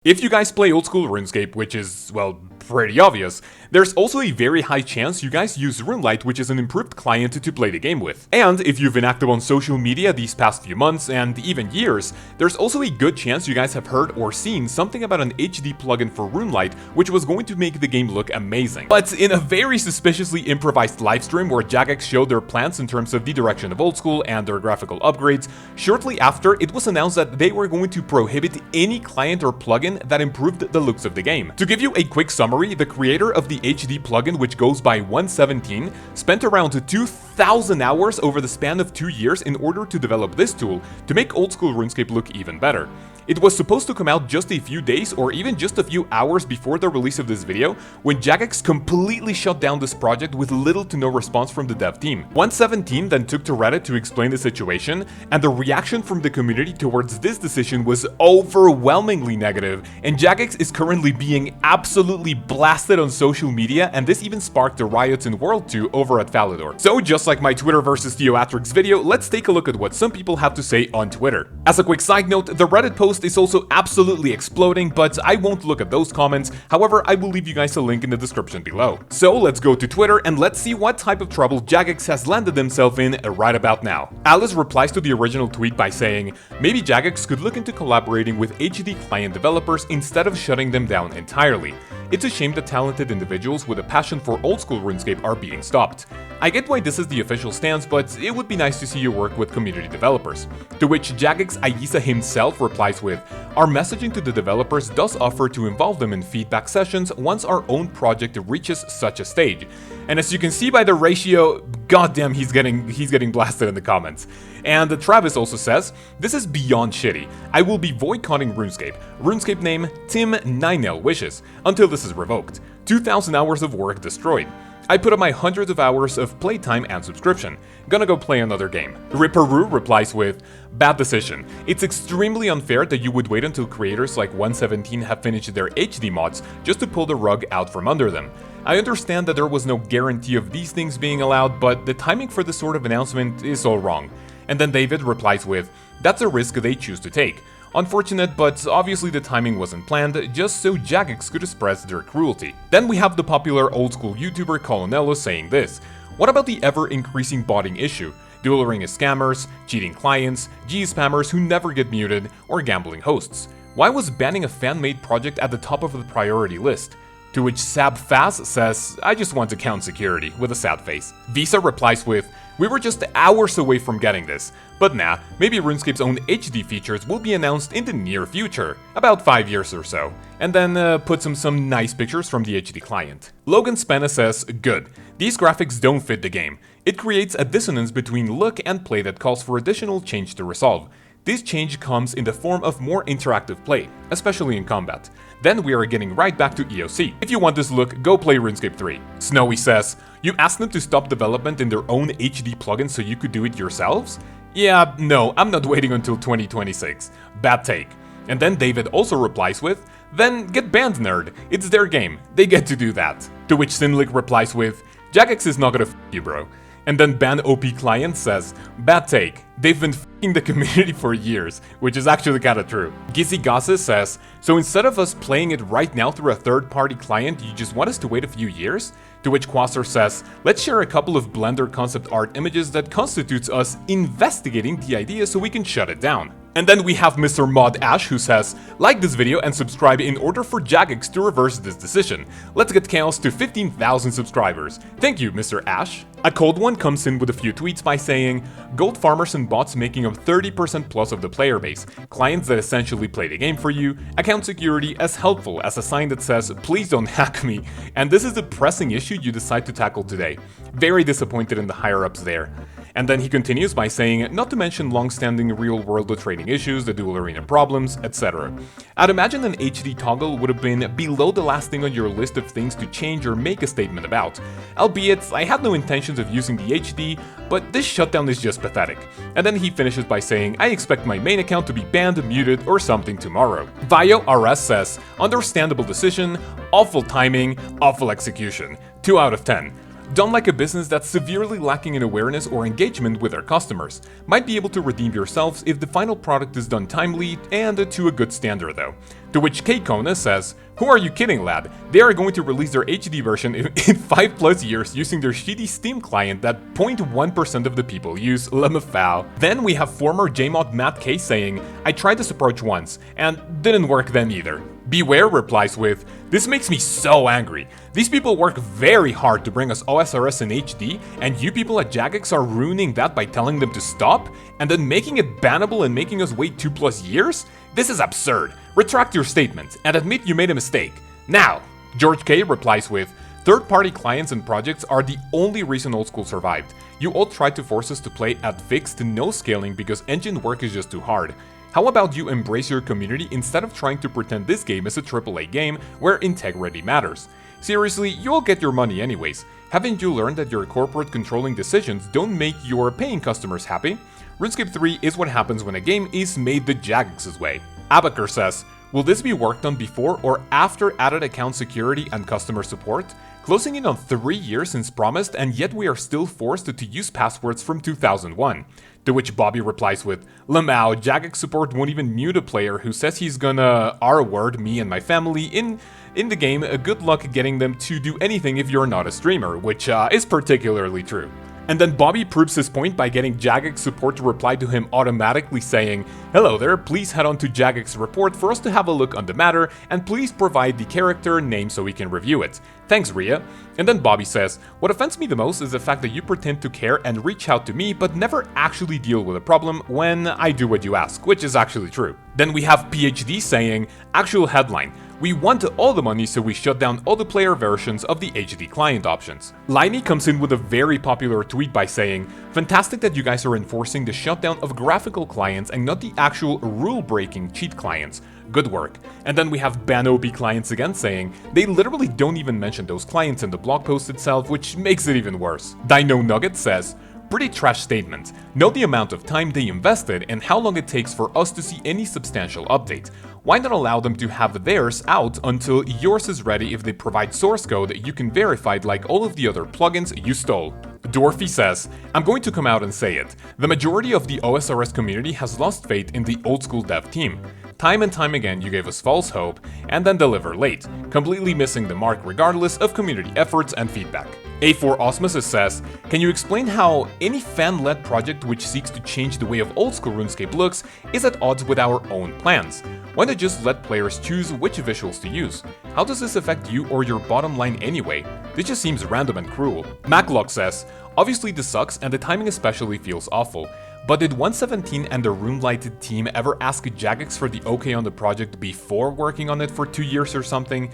If you guys play old school RuneScape, which is, well, pretty obvious, there's also a very high chance you guys use Runelite, which is an improved client to play the game with. And if you've been active on social media these past few months and even years, there's also a good chance you guys have heard or seen something about an HD plugin for Runelite, which was going to make the game look amazing. But in a very suspiciously improvised livestream where Jagex showed their plans in terms of the direction of old school and their graphical upgrades, shortly after it was announced that they were going to prohibit any client or plugin that improved the looks of the game. To give you a quick summary, the creator of the HD plugin, which goes by 117, spent around 2,000 hours over the span of 2 years in order to develop this tool to make old school RuneScape look even better. It was supposed to come out just a few days or even just a few hours before the release of this video, when Jagex completely shut down this project with little to no response from the dev team. 117 then took to Reddit to explain the situation, and the reaction from the community towards this decision was overwhelmingly negative, and Jagex is currently being absolutely blasted on social media, and this even sparked the riots in World 2 over at Falador. So just like my Twitter versus Theoatrix video, let's take a look at what some people have to say on Twitter. As a quick side note, the Reddit post is also absolutely exploding, but I won't look at those comments. However, I will leave you guys a link in the description below. So let's go to Twitter and let's see what type of trouble Jagex has landed himself in right about now. Alice replies to the original tweet by saying, maybe Jagex could look into collaborating with HD client developers instead of shutting them down entirely. It's a shame that talented individuals with a passion for old school RuneScape are being stopped. I get why this is the official stance, but it would be nice to see you work with community developers. To which Jagex Ayisa himself replies with, our messaging to the developers does offer to involve them in feedback sessions once our own project reaches such a stage. And as you can see by the ratio, goddamn he's getting blasted in the comments. And Travis also says, this is beyond shitty. I will be boycotting RuneScape. RuneScape name Tim 9L wishes, until this is revoked. 2,000 hours of work destroyed. I put up my hundreds of hours of playtime and subscription. Gonna go play another game. Ripperoo replies with, bad decision. It's extremely unfair that you would wait until creators like 117 have finished their HD mods just to pull the rug out from under them. I understand that there was no guarantee of these things being allowed, but the timing for this sort of announcement is all wrong. And then David replies with, that's a risk they choose to take. Unfortunate, but obviously the timing wasn't planned, just so Jagex could express their cruelty. Then we have the popular old school YouTuber Colonello saying this, what about the ever-increasing botting issue? Dual ring is scammers, cheating clients, G-spammers who never get muted, or gambling hosts. Why was banning a fan-made project at the top of the priority list? To which Sab Faz says, I just want to count security, with a sad face. Visa replies with, we were just hours away from getting this, but nah, maybe RuneScape's own HD features will be announced in the near future, about 5 years or so, and then puts some nice pictures from the HD client. Logan Spena says, good, these graphics don't fit the game. It creates a dissonance between look and play that calls for additional change to resolve. This change comes in the form of more interactive play, especially in combat. Then we are getting right back to EOC. If you want this look, go play RuneScape 3. Snowy says, you asked them to stop development in their own HD plugin so you could do it yourselves? Yeah, no, I'm not waiting until 2026. Bad take. And then David also replies with, then get banned, nerd. It's their game. They get to do that. To which Sinlik replies with, Jagex is not gonna f you, bro. And then Ban OP Client says, bad take, they've been f***ing the community for years, which is actually kinda true. Gizzy Gosses says, so instead of us playing it right now through a third-party client, you just want us to wait a few years? To which Quasar says, let's share a couple of Blender concept art images that constitutes us investigating the idea so we can shut it down. And then we have Mr. Mod Ash who says, like this video and subscribe in order for Jagex to reverse this decision. Let's get Kaoz to 15,000 subscribers. Thank you, Mr. Ash. A cold one comes in with a few tweets by saying, gold farmers and bots making up 30% plus of the player base, clients that essentially play the game for you, account security as helpful as a sign that says, please don't hack me, and this is a pressing issue you decide to tackle today. Very disappointed in the higher-ups there. And then he continues by saying, not to mention long-standing real-world trading issues, the dual arena problems, etc. I'd imagine an HD toggle would have been below the last thing on your list of things to change or make a statement about. Albeit, I had no intentions of using the HD, but this shutdown is just pathetic. And then he finishes by saying, I expect my main account to be banned, muted, or something tomorrow. VioRS says, understandable decision, awful timing, awful execution. 2 out of 10. done like a business that's severely lacking in awareness or engagement with their customers. Might be able to redeem yourselves if the final product is done timely and to a good standard though. To which Kaoz says, "Who are you kidding, lad? They are going to release their HD version in 5+ years using their shitty Steam client that 0.1% of the people use, lemafau." Then we have former JMod Matt K saying, "I tried this approach once, and didn't work then either." Beware replies with, "This makes me so angry. These people work very hard to bring us OSRS in HD, and you people at Jagex are ruining that by telling them to stop, and then making it bannable and making us wait 2+ years? This is absurd. Retract your statement, and admit you made a mistake. Now!" George K replies with, "Third-party clients and projects are the only reason old school survived. You all tried to force us to play at fixed, no scaling because engine work is just too hard. How about you embrace your community instead of trying to pretend this game is a AAA game where integrity matters? Seriously, you'll get your money anyways. Haven't you learned that your corporate controlling decisions don't make your paying customers happy? RuneScape 3 is what happens when a game is made the Jagex's way." Abaker says, "Will this be worked on before or after added account security and customer support? Closing in on 3 years since promised, and yet we are still forced to use passwords from 2001. To which Bobby replies with, "Lamau, Jagex support won't even mute a player who says he's gonna R-word me and my family in the game. Good luck getting them to do anything if you're not a streamer," which is particularly true. And then Bobby proves his point by getting Jagex support to reply to him automatically saying, "Hello there, please head on to Jagex report for us to have a look on the matter, and please provide the character name so we can review it. Thanks, Ria." And then Bobby says, "What offends me the most is the fact that you pretend to care and reach out to me but never actually deal with a problem when I do what you ask," which is actually true. Then we have PhD saying, "Actual headline. We want all the money, so we shut down all the player versions of the HD client options." Liney comes in with a very popular tweet by saying, "Fantastic that you guys are enforcing the shutdown of graphical clients and not the actual rule-breaking cheat clients. Good work." And then we have BanOB clients again saying, "They literally don't even mention those clients in the blog post itself, which makes it even worse." Dino Nugget says, "Pretty trash statement. Know the amount of time they invested and how long it takes for us to see any substantial update. Why not allow them to have theirs out until yours is ready if they provide source code you can verify like all of the other plugins you stole?" Dorothy says, "I'm going to come out and say it. The majority of the OSRS community has lost faith in the old school dev team. Time and time again you gave us false hope and then deliver late, completely missing the mark regardless of community efforts and feedback." A4 Osmosis says, "Can you explain how any fan-led project which seeks to change the way of old school RuneScape looks is at odds with our own plans? Why not just let players choose which visuals to use? How does this affect you or your bottom line anyway? This just seems random and cruel." Maclock says, "Obviously this sucks and the timing especially feels awful. But did 117 and the Runelite team ever ask Jagex for the okay on the project before working on it for 2 years or something?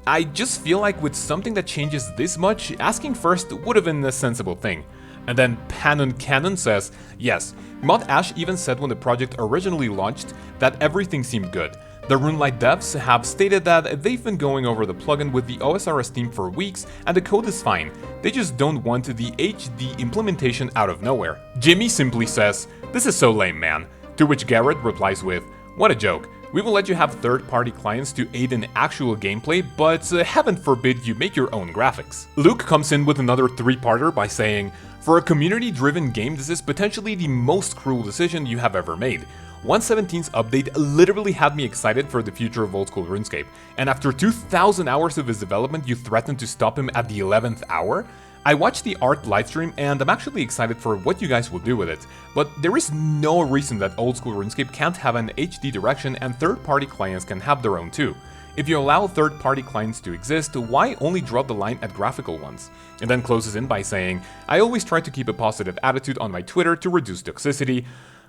I just feel like with something that changes this much, asking first would have been a sensible thing." And then Panon Cannon says, "Yes, Mod Ash even said when the project originally launched that everything seemed good. The Runelite devs have stated that they've been going over the plugin with the OSRS team for weeks and the code is fine. They just don't want the HD implementation out of nowhere." Jimmy simply says, "This is so lame, man." To which Garrett replies with, "What a joke. We will let you have third-party clients to aid in actual gameplay, but heaven forbid you make your own graphics." Luke comes in with another three-parter by saying, "For a community-driven game, this is potentially the most cruel decision you have ever made. 117's update literally had me excited for the future of old school RuneScape, and after 2,000 hours of his development you threatened to stop him at the 11th hour? I watched the art livestream and I'm actually excited for what you guys will do with it, but there is no reason that old school RuneScape can't have an HD direction and third-party clients can have their own too. If you allow third-party clients to exist, why only draw the line at graphical ones?" And then closes in by saying, "I always try to keep a positive attitude on my Twitter to reduce toxicity.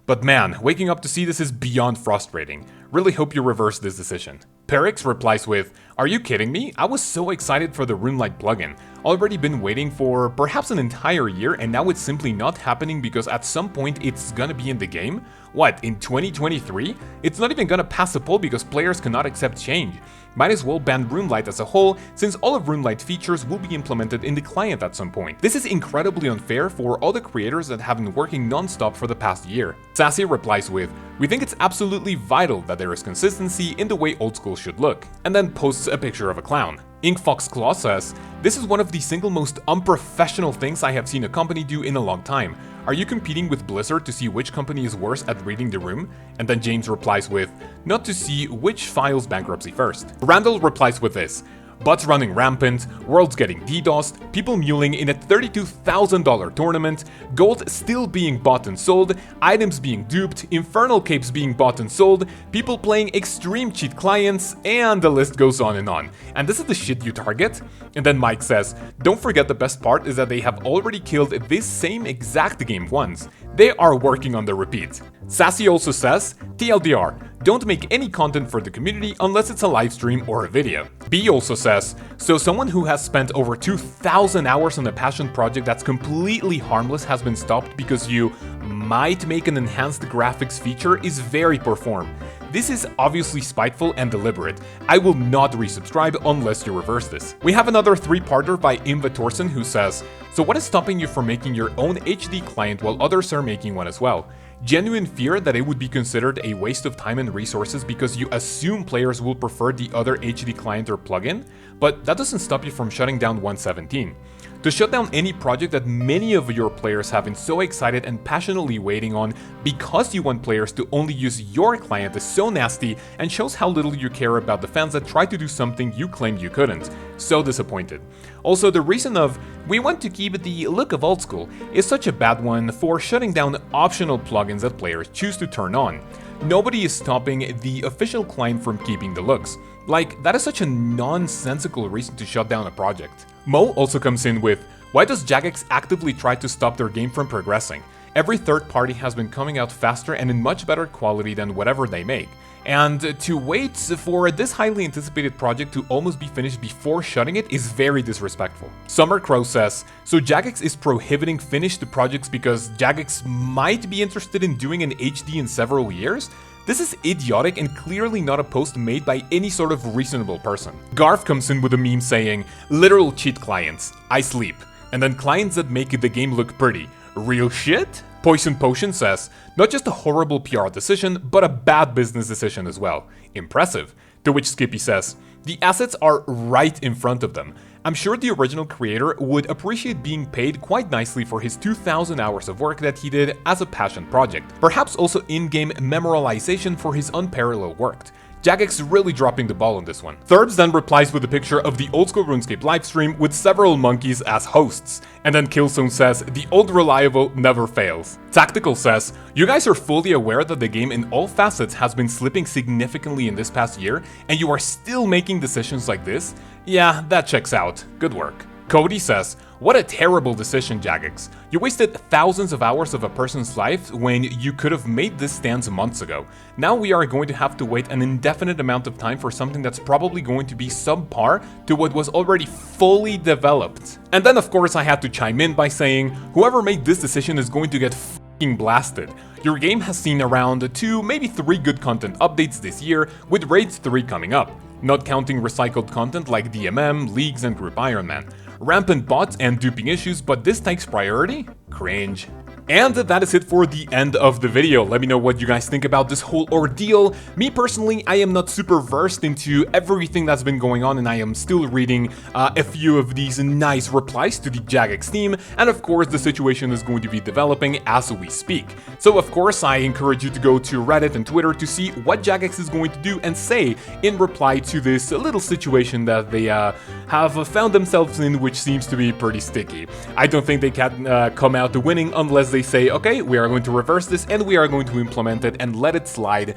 But man, waking up to see this is beyond frustrating. Really hope you reverse this decision." Perix replies with, "Are you kidding me? I was so excited for the Runelite plugin. Already been waiting for perhaps an entire year and now it's simply not happening because at some point it's gonna be in the game? What, in 2023? It's not even gonna pass a poll because players cannot accept change. Might as well ban Runelite as a whole, since all of Runelite features will be implemented in the client at some point. This is incredibly unfair for all the creators that have been working non-stop for the past year." Sassy replies with, "We think it's absolutely vital that there is consistency in the way old school should look," and then posts a picture of a clown. InkFoxClaw says, "This is one of the single most unprofessional things I have seen a company do in a long time. Are you competing with Blizzard to see which company is worse at reading the room?" And then James replies with, "Not to see which files bankruptcy first." Randall replies with this, "Bots running rampant, worlds getting DDoSed, people muling in a $32,000 tournament, gold still being bought and sold, items being duped, infernal capes being bought and sold, people playing extreme cheat clients, and the list goes on and on. And this is the shit you target?" And then Mike says, "Don't forget the best part is that they have already killed this same exact game once. They are working on the repeat." Sassy also says, "TLDR, don't make any content for the community unless it's a live stream or a video." B also says, "So someone who has spent over 2,000 hours on a passion project that's completely harmless has been stopped because you might make an enhanced graphics feature is very poor form. This is obviously spiteful and deliberate. I will not resubscribe unless you reverse this." We have another three-parter by Imva Thorsen who says, "So what is stopping you from making your own HD client while others are making one as well? Genuine fear that it would be considered a waste of time and resources because you assume players will prefer the other HD client or plugin? But that doesn't stop you from shutting down 117. To shut down any project that many of your players have been so excited and passionately waiting on because you want players to only use your client is so nasty and shows how little you care about the fans that tried to do something you claimed you couldn't. So disappointed. Also, the reason of 'we want to keep the look of old school' is such a bad one for shutting down optional plugins that players choose to turn on. Nobody is stopping the official client from keeping the looks. Like, that is such a nonsensical reason to shut down a project." Mo also comes in with, "Why does Jagex actively try to stop their game from progressing? Every third party has been coming out faster and in much better quality than whatever they make. And to wait for this highly anticipated project to almost be finished before shutting it is very disrespectful." Summer Crow says, "So Jagex is prohibiting finished projects because Jagex might be interested in doing an HD in several years? This is idiotic and clearly not a post made by any sort of reasonable person." Garth comes in with a meme saying, "Literal cheat clients. I sleep. And then clients that make the game look pretty. Real shit?" Poison Potion says, "Not just a horrible PR decision, but a bad business decision as well. Impressive." To which Skippy says, "The assets are right in front of them. I'm sure the original creator would appreciate being paid quite nicely for his 2,000 hours of work that he did as a passion project. Perhaps also in-game memorialization for his unparalleled work. Jagex really dropping the ball on this one." Thurbs then replies with a picture of the old school RuneScape livestream with several monkeys as hosts. And then Killzone says, "The old reliable never fails." Tactical says, "You guys are fully aware that the game in all facets has been slipping significantly in this past year, and you are still making decisions like this? Yeah, that checks out. Good work." Cody says, "What a terrible decision, Jagex. You wasted thousands of hours of a person's life when you could have made this stance months ago. Now we are going to have to wait an indefinite amount of time for something that's probably going to be subpar to what was already fully developed." And then of course I had to chime in by saying, "Whoever made this decision is going to get f***ing blasted. Your game has seen around 2, maybe 3 good content updates this year, with Raids 3 coming up. Not counting recycled content like DMM, Leagues and Group Iron Man. Rampant bots and duping issues, but this takes priority? Cringe." And that is it for the end of the video. Let me know what you guys think about this whole ordeal. Me personally, I am not super versed into everything that's been going on, and I am still reading a few of these nice replies to the Jagex team, and of course the situation is going to be developing as we speak. So of course I encourage you to go to Reddit and Twitter to see what Jagex is going to do and say in reply to this little situation that they have found themselves in, which seems to be pretty sticky. I don't think they can come out winning unless they say, okay, we are going to reverse this and we are going to implement it and let it slide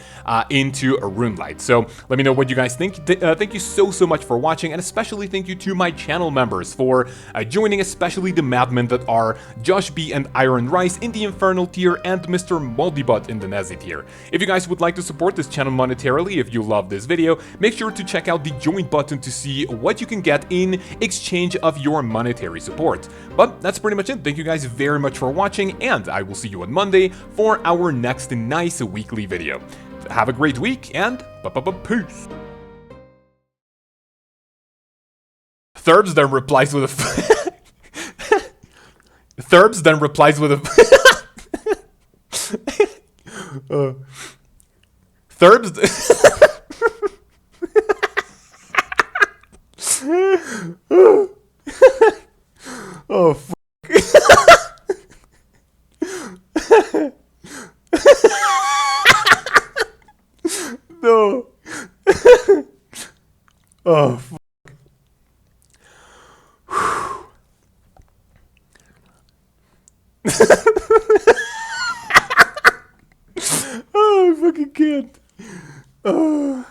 into a Runelite. So let me know what you guys think. Thank you so much for watching, and especially thank you to my channel members for joining, especially the madmen that are Josh B and Iron Rice in the Infernal tier and Mr. Moldybot in the Nazi tier. If you guys would like to support this channel monetarily, if you love this video, make sure to check out the join button to see what you can get in exchange of your monetary support. But that's pretty much it. Thank you guys very much for watching, and I will see you on Monday for our next nice weekly video. Have a great week, and peace. Thurbs then replies with a Thurbs then replies with a Thurbs Oh, oh, I fucking can't. Oh.